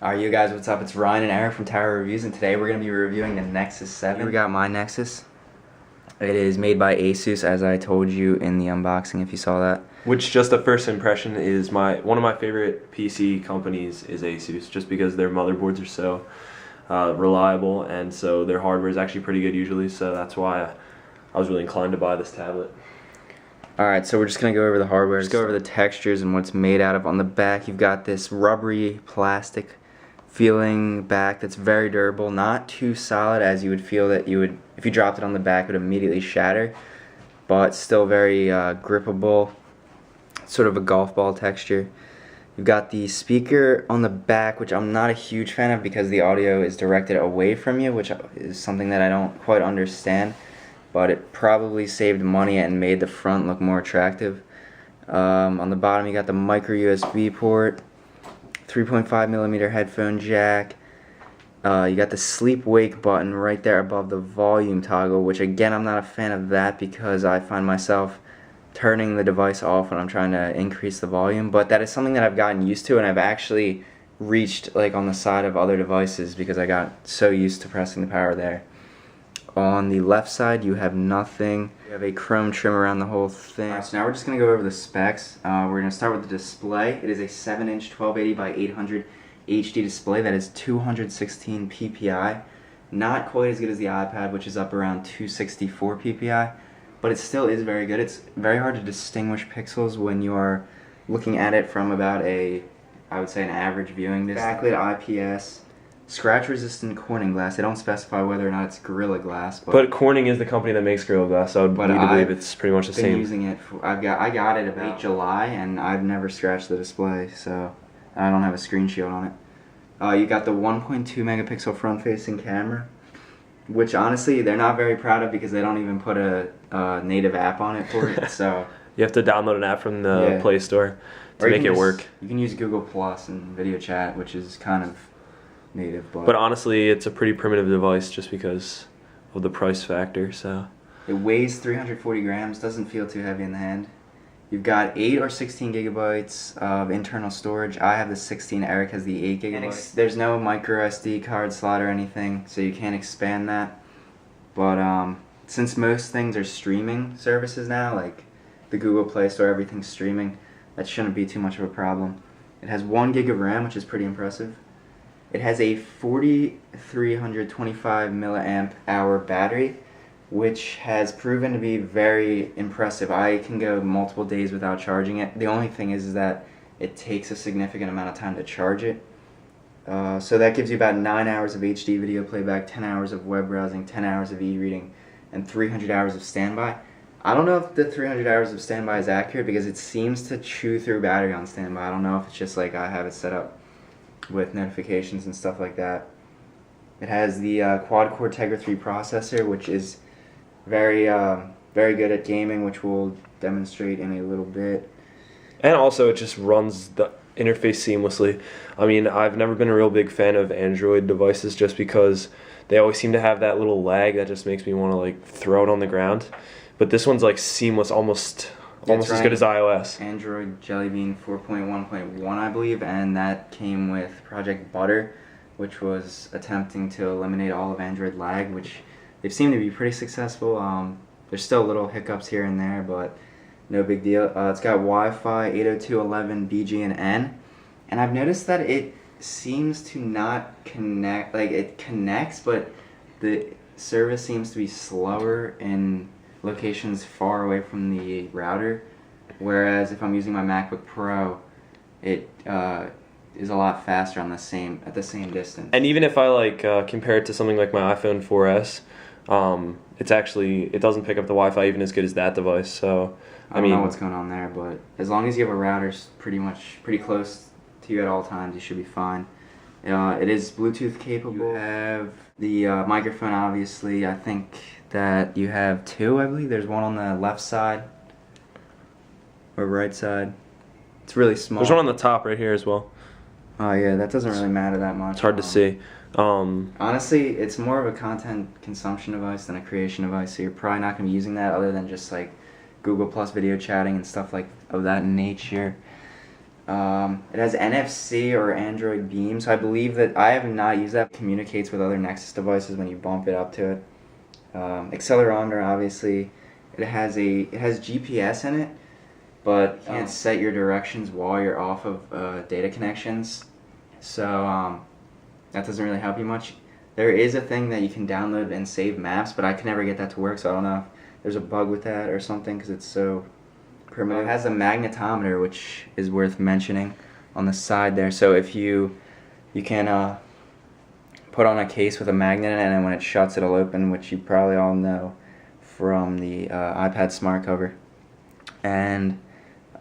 Alright, you guys, what's up? It's Ryan and Eric from Tower Reviews, and today we're going to be reviewing the Nexus 7. Here we got my Nexus. It is made by Asus, as I told you in the unboxing, if you saw that. Which, just a first impression, is one of my favorite PC companies is Asus, just because their motherboards are so reliable, and so their hardware is actually pretty good usually, so that's why I was really inclined to buy this tablet. Alright, so we're just going to go over the hardware, just go over the textures and what it's made out of. On the back, you've got this rubbery plastic feeling back that's very durable, not too solid as you would feel that you would, if you dropped it on the back, it would immediately shatter, but still very grippable, sort of a golf ball texture. You've got the speaker on the back, which I'm not a huge fan of because the audio is directed away from you, which is something that I don't quite understand, but it probably saved money and made the front look more attractive. On the bottom you got the micro USB port, 3.5mm headphone jack. You got the sleep wake button right there above the volume toggle, which again I'm not a fan of that because I find myself turning the device off when I'm trying to increase the volume, but that is something that I've gotten used to, and I've actually reached like on the side of other devices because I got so used to pressing the power there. On the left side you have nothing. You have a chrome trim around the whole thing. Alright, so now we're just going to go over the specs. We're going to start with the display. It is a 7-inch 1280 by 800 HD display that is 216 ppi. Not quite as good as the iPad, which is up around 264 ppi, but it still is very good. It's very hard to distinguish pixels when you are looking at it from about I would say an average viewing distance. Backlit IPS. Scratch-resistant Corning glass. They don't specify whether or not it's Gorilla Glass, but Corning is the company that makes Gorilla Glass, so I would believe it's pretty much the same. I've been using it. I got it about July, and I've never scratched the display, so I don't have a screen shield on it. You got the 1.2 megapixel front-facing camera, which honestly they're not very proud of because they don't even put a native app on it for it. So you have to download an app from the Play Store to make it work. You can use Google Plus and video chat, which is kind of native, but honestly it's a pretty primitive device just because of the price factor. So it weighs 340 grams, doesn't feel too heavy in the hand. You've got 8 or 16 gigabytes of internal storage. I have the 16, Eric has the 8 gigabytes. There's no micro SD card slot or anything, so you can't expand that, but since most things are streaming services now, like the Google Play Store, everything's streaming, that shouldn't be too much of a problem. It has 1 gig of RAM, which is pretty impressive. It has a 4,325 milliamp hour battery, which has proven to be very impressive. I can go multiple days without charging it. The only thing is that it takes a significant amount of time to charge it. So that gives you about 9 hours of HD video playback, 10 hours of web browsing, 10 hours of e-reading, and 300 hours of standby. I don't know if the 300 hours of standby is accurate because it seems to chew through battery on standby. I don't know if it's just like I have it set up with notifications and stuff like that. It has the quad-core Tegra 3 processor, which is very good at gaming, which we'll demonstrate in a little bit. And also it just runs the interface seamlessly. I mean, I've never been a real big fan of Android devices just because they always seem to have that little lag that just makes me want to like throw it on the ground. But this one's like seamless, almost as good as iOS. Android Jelly Bean 4.1.1, I believe, and that came with Project Butter, which was attempting to eliminate all of Android lag, which they've seemed to be pretty successful. There's still little hiccups here and there, but no big deal. It's got Wi-Fi 802.11 BG and N, and I've noticed that it seems to not connect. Like it connects, but the service seems to be slower in locations far away from the router, whereas if I'm using my MacBook Pro, it is a lot faster on at the same distance. And even if I compare it to something like my iPhone 4S, it doesn't pick up the Wi-Fi even as good as that device. So I don't know what's going on there, but as long as you have a router pretty close to you at all times, you should be fine. It is Bluetooth capable. You have the microphone, obviously. I think that you have 2, I believe. There's one on the left side or right side. It's really small. There's one on the top right here as well. Oh yeah, that doesn't really matter that much. It's hard to see. Honestly, it's more of a content consumption device than a creation device, so you're probably not going to be using that other than just like Google Plus video chatting and stuff like of that nature. It has NFC or Android Beam, so I believe that I have not used that. It communicates with other Nexus devices when you bump it up to it. Accelerometer, obviously, it has GPS in it, but you can't set your directions while you're off of data connections, so that doesn't really help you much. There is a thing that you can download and save maps, but I can never get that to work, so I don't know if there's a bug with that or something because it's so primitive. It has a magnetometer, which is worth mentioning on the side there. So if you can put on a case with a magnet in it, and then when it shuts, it'll open, which you probably all know from the iPad smart cover. And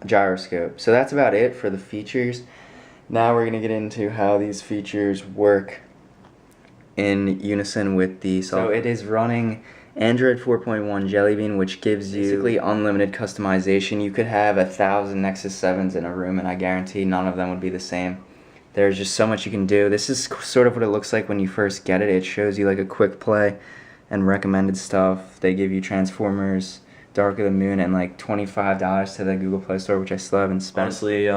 a gyroscope. So that's about it for the features. Now we're going to get into how these features work in unison with the software. So it is running Android 4.1 Jelly Bean, which gives you basically unlimited customization. You could have 1,000 Nexus 7s in a room, and I guarantee none of them would be the same. There's just so much you can do. This is sort of what it looks like when you first get it. It shows you like a quick play and recommended stuff. They give you Transformers, Dark of the Moon, and like $25 to the Google Play Store, which I still haven't spent. Honestly,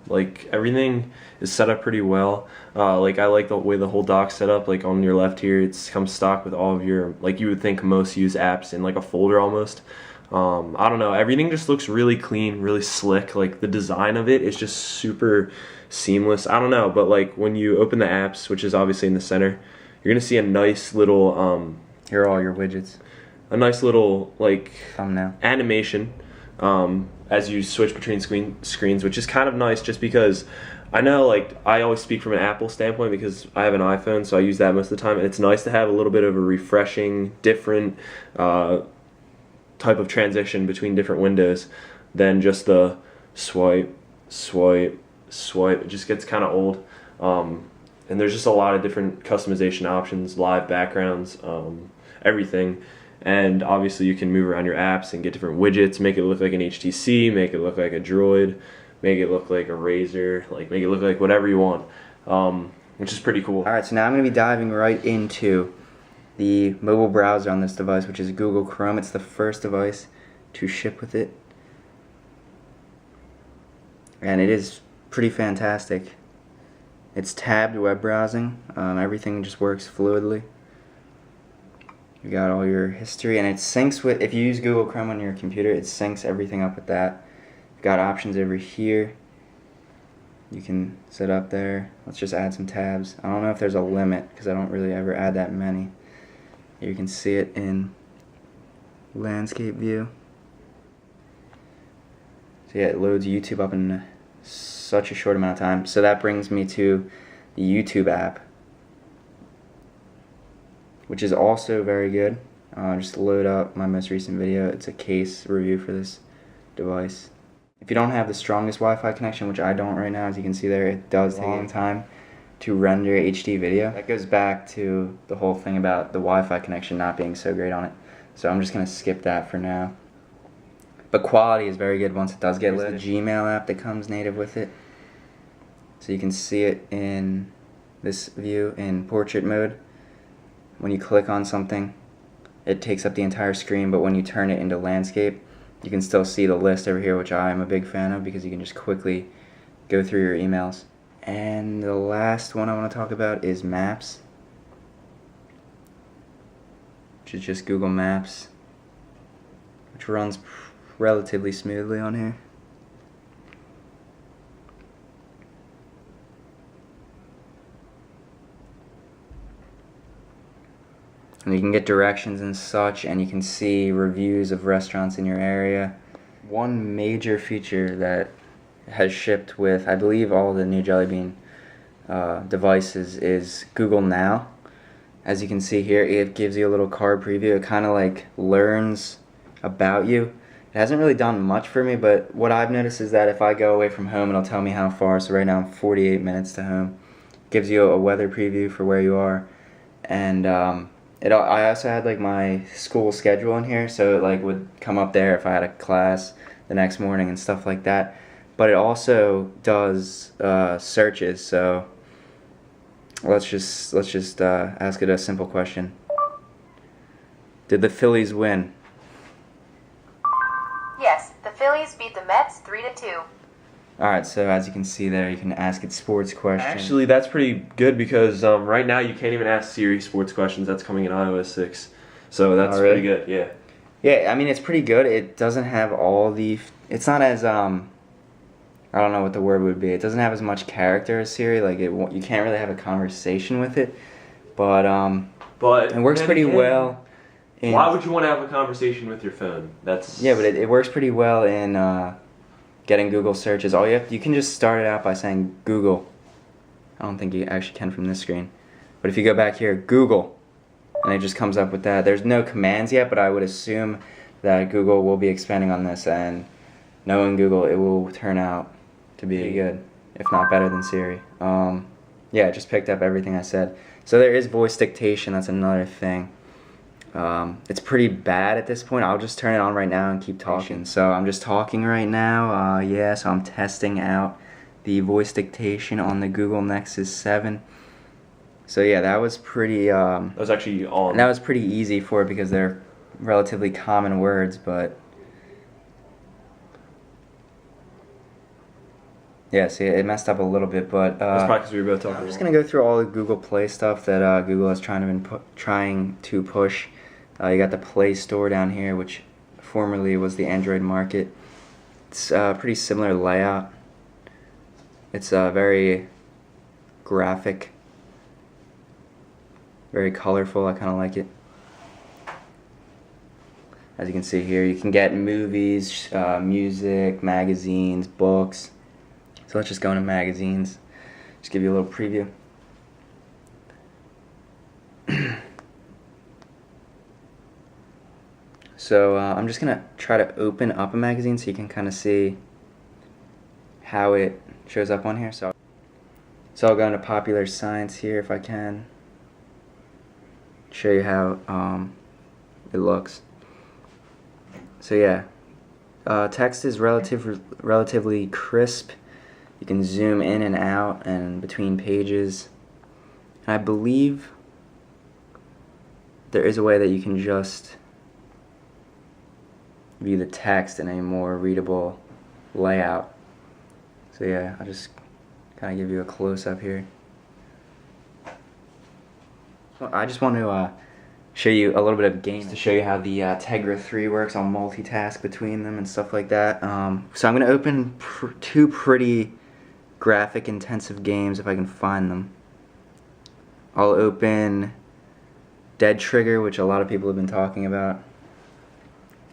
like everything is set up pretty well. Like I like the way the whole dock's set up. Like on your left here, it's comes stock with all of your, like you would think most used apps in like a folder almost. I don't know, everything just looks really clean, really slick. Like the design of it is just super seamless. I don't know, but like when you open the apps, which is obviously in the center, you're gonna see a nice little here are all your widgets. A nice little like thumbnail animation as you switch between screens, which is kind of nice just because I know, like, I always speak from an Apple standpoint because I have an iPhone, so I use that most of the time, and it's nice to have a little bit of a refreshing, different type of transition between different windows than just the swipe, swipe, swipe. It just gets kind of old. And there's just a lot of different customization options, live backgrounds, everything. And obviously you can move around your apps and get different widgets, make it look like an HTC, make it look like a Droid, make it look like a Razer, like make it look like whatever you want, which is pretty cool. Alright, so now I'm going to be diving right into the mobile browser on this device, which is Google Chrome. It's the first device to ship with it. And it is pretty fantastic. It's tabbed web browsing. Everything just works fluidly. You got all your history, and it syncs with, if you use Google Chrome on your computer, it syncs everything up with that. You've got options over here. You can set up there. Let's just add some tabs. I don't know if there's a limit because I don't really ever add that many. Here you can see it in landscape view. So yeah, it loads YouTube up in such a short amount of time. So that brings me to the YouTube app, which is also very good. Just load up my most recent video. It's a case review for this device. If you don't have the strongest Wi-Fi connection, which I don't right now, as you can see there, it does take a long time to render HD video. That goes back to the whole thing about the Wi-Fi connection not being so great on it. So I'm just going to skip that for now. But quality is very good once it does get loaded. There's the Gmail app that comes native with it. So you can see it in this view in portrait mode. When you click on something, it takes up the entire screen, but when you turn it into landscape, you can still see the list over here, which I am a big fan of because you can just quickly go through your emails. And the last one I want to talk about is Maps, which is just Google Maps, which runs relatively smoothly on here. And you can get directions and such, and you can see reviews of restaurants in your area. One major feature that has shipped with, I believe, all the new Jelly Bean devices is Google Now. As you can see here, it gives you a little card preview. It kind of like learns about you. It hasn't really done much for me, but what I've noticed is that if I go away from home, it'll tell me how far. So right now I'm 48 minutes to home. It gives you a weather preview for where you are, and I also had like my school schedule in here, so it like would come up there if I had a class the next morning and stuff like that. But it also does searches. So let's just ask it a simple question. Did the Phillies win? Yes, the Phillies beat the Mets 3-2. Alright, so as you can see there, you can ask it sports questions. Actually, that's pretty good because right now you can't even ask Siri sports questions. That's coming in iOS 6. So that's really? pretty good, yeah. Yeah, I mean, it's pretty good. It doesn't have all the... It's not as, I don't know what the word would be. It doesn't have as much character as Siri. Like, you can't really have a conversation with it. But it works pretty well. Why would you want to have a conversation with your phone? That's... Yeah, but it works pretty well in getting Google searches. You can just start it out by saying Google. I don't think you actually can from this screen. But if you go back here, Google, and it just comes up with that. There's no commands yet, but I would assume that Google will be expanding on this, and knowing Google, it will turn out to be good, if not better than Siri. Yeah, it just picked up everything I said. So there is voice dictation. That's another thing. It's pretty bad at this point. I'll just turn it on right now and keep talking. So I'm just talking right now. Yeah, so I'm testing out the voice dictation on the Google Nexus 7. So yeah, that was pretty... that was actually on. That was pretty easy for it because they're relatively common words, but... Yeah, see, it messed up a little bit, but... That's probably because we were both talking. I'm just going to go through all the Google Play stuff that Google is trying to push. You got the Play Store down here, which formerly was the Android market. It's a pretty similar layout. It's very graphic, very colorful. I kind of like it. As you can see here, you can get movies, music, magazines, books. So let's just go into magazines. Just give you a little preview. So I'm just going to try to open up a magazine so you can kind of see how it shows up on here. So I'll go into Popular Science here if I can. Show you how it looks. So yeah, text is relatively crisp. You can zoom in and out and between pages. And I believe there is a way that you can just view the text in a more readable layout. So yeah, I'll just kind of give you a close-up here. I just want to show you a little bit of games to show you how the Tegra 3 works. I'll multitask between them and stuff like that. So I'm going to open two pretty graphic intensive games if I can find them. I'll open Dead Trigger, which a lot of people have been talking about,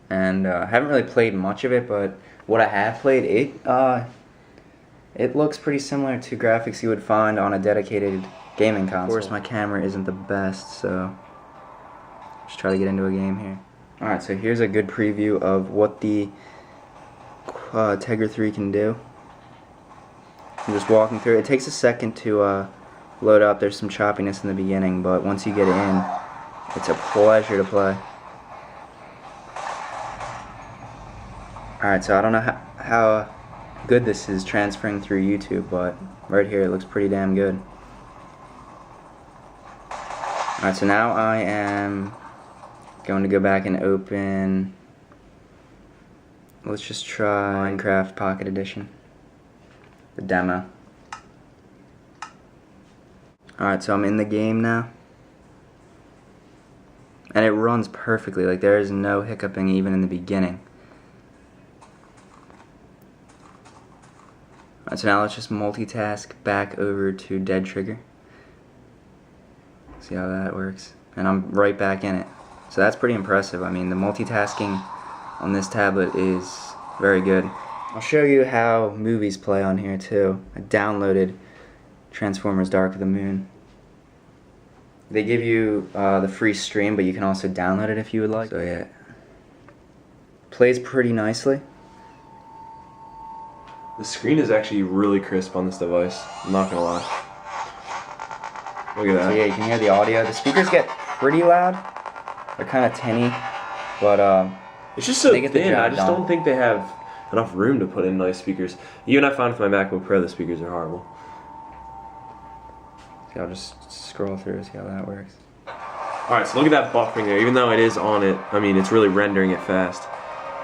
and I haven't really played much of it, but what I have played, it looks pretty similar to graphics you would find on a dedicated gaming console. Of course my camera isn't the best, so just try to get into a game here. Alright, so here's a good preview of what the Tegra 3 can do. I'm just walking through. It takes a second to load up. There's some choppiness in the beginning, but once you get in, it's a pleasure to play. Alright, so I don't know how good this is transferring through YouTube, but right here it looks pretty damn good. Alright, so now I am going to go back and open, let's just try Minecraft Pocket Edition. The demo. Alright, so I'm in the game now. And it runs perfectly. Like, there is no hiccuping even in the beginning. Alright, so now let's just multitask back over to Dead Trigger. See how that works. And I'm right back in it. So that's pretty impressive. I mean, the multitasking on this tablet is very good. I'll show you how movies play on here too. I downloaded Transformers Dark of the Moon. They give you the free stream, but you can also download it if you would like. So yeah, plays pretty nicely. The screen is actually really crisp on this device. I'm not gonna lie. Look at that. So yeah, you can hear the audio. The speakers get pretty loud. They're kind of tinny, but it's just so they thin. I just don't think they have enough room to put in nice speakers. Even I found with my MacBook Pro, the speakers are horrible. See, I'll just scroll through and see how that works. Alright, so look at that buffering there. Even though it is on it, I mean, it's really rendering it fast.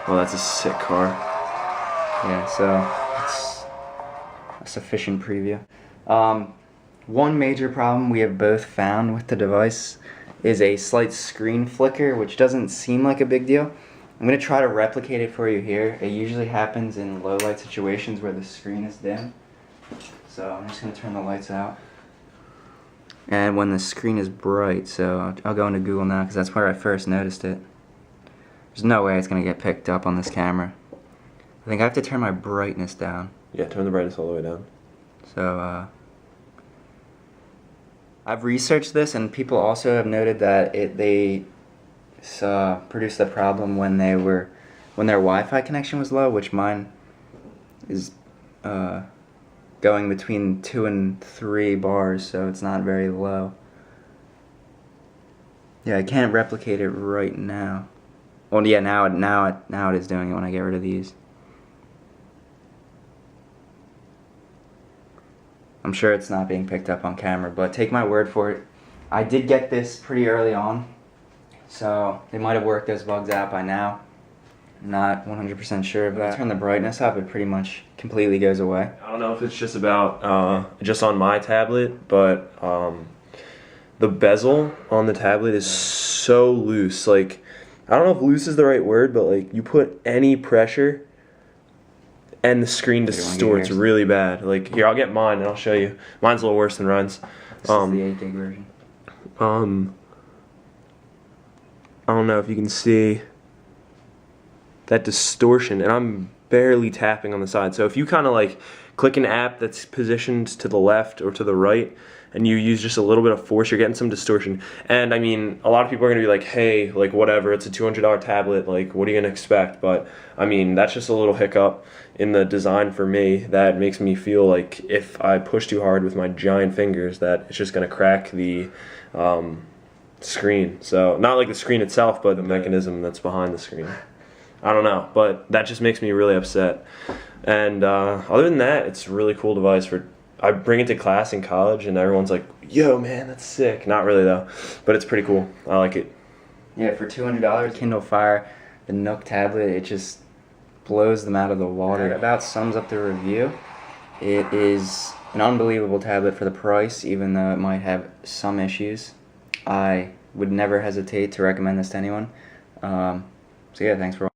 Well, that's a sick car. Yeah, so it's sufficient preview. One major problem we have both found with the device is a slight screen flicker, which doesn't seem like a big deal. I'm going to try to replicate it for you here. It usually happens in low light situations where the screen is dim. So I'm just going to turn the lights out. And when the screen is bright, so I'll go into Google now because that's where I first noticed it. There's no way it's going to get picked up on this camera. I think I have to turn my brightness down. Yeah, turn the brightness all the way down. So, I've researched this, and people also have noted that they produced a problem when their Wi-Fi connection was low, which mine is going between 2 and 3 bars, so it's not very low. Yeah, I can't replicate it right now. Well, yeah, now it is doing it when I get rid of these. I'm sure it's not being picked up on camera, but take my word for it. I did get this pretty early on, so they might have worked those bugs out by now. Not 100% sure of that. When I turn the brightness up, it pretty much completely goes away. I don't know if it's just about just on my tablet, but the bezel on the tablet is so loose. Like, I don't know if loose is the right word, but like you put any pressure and the screen distorts really bad. Like, here, I'll get mine and I'll show you. Mine's a little worse than Ryan's. This is the 8 gig version. I don't know if you can see that distortion, and I'm barely tapping on the side. So if you kind of like click an app that's positioned to the left or to the right, and you use just a little bit of force, you're getting some distortion. And I mean, a lot of people are gonna be like, hey, like whatever, it's a $200 tablet, like what are you gonna expect? But I mean, that's just a little hiccup in the design for me that makes me feel like if I push too hard with my giant fingers, that it's just gonna crack the screen. So not like the screen itself, but the mechanism that's behind the screen. I don't know, but that just makes me really upset. And other than that, it's a really cool device. I bring it to class in college, and everyone's like, yo, man, that's sick. Not really, though, but it's pretty cool. I like it. Yeah, for $200, Kindle Fire, the Nook tablet, it just blows them out of the water. It about sums up the review. It is an unbelievable tablet for the price, even though it might have some issues. I would never hesitate to recommend this to anyone. So yeah, thanks for watching.